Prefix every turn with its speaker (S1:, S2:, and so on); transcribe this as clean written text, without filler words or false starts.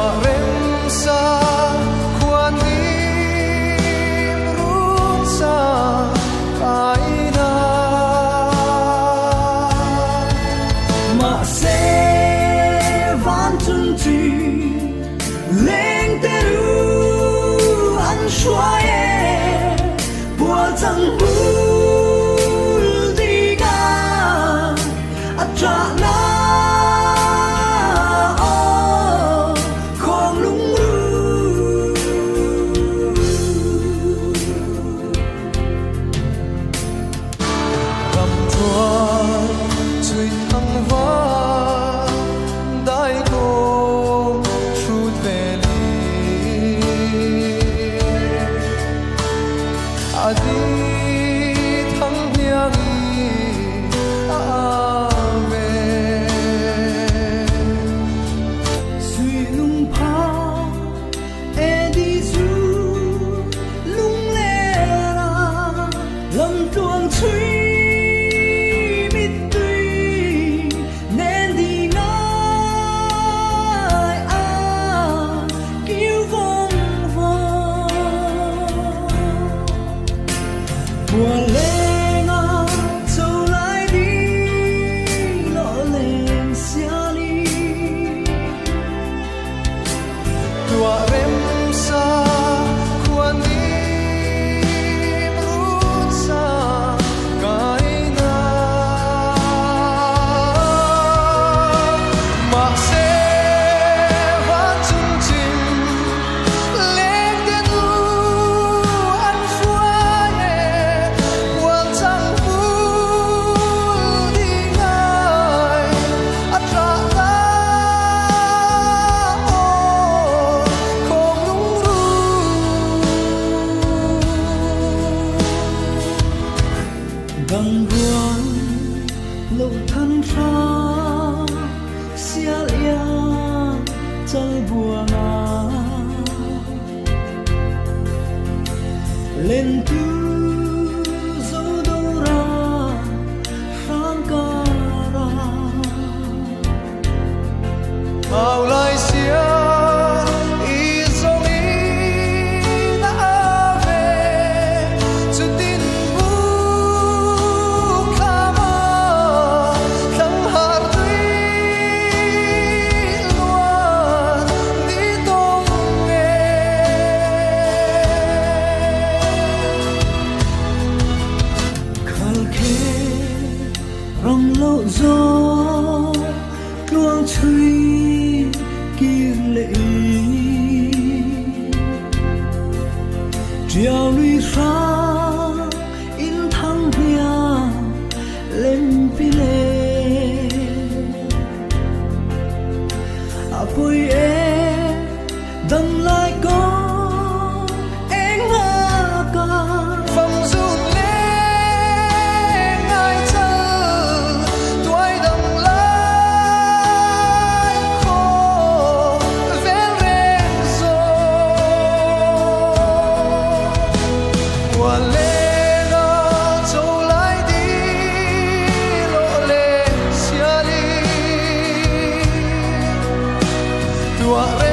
S1: tua rem sa khoan im run sa kaina
S2: ma se van chung chi leng te ru an shuae bua chang bu di ga atra na bằng ruộng lục thân xa xia lia chân buồn lên tu dấu đâu ra sáng ca ra
S1: Malaysia
S2: rong lộ gió luang chui kiêng lệ treo lũy xa in thăng hia lên phi lệ bôi đâm lại có em ngã ca
S1: phong run lên ai chân tuổi đầm lại khô vén lên rồi qua lên nó trâu lại đi lộ lên xia đi tua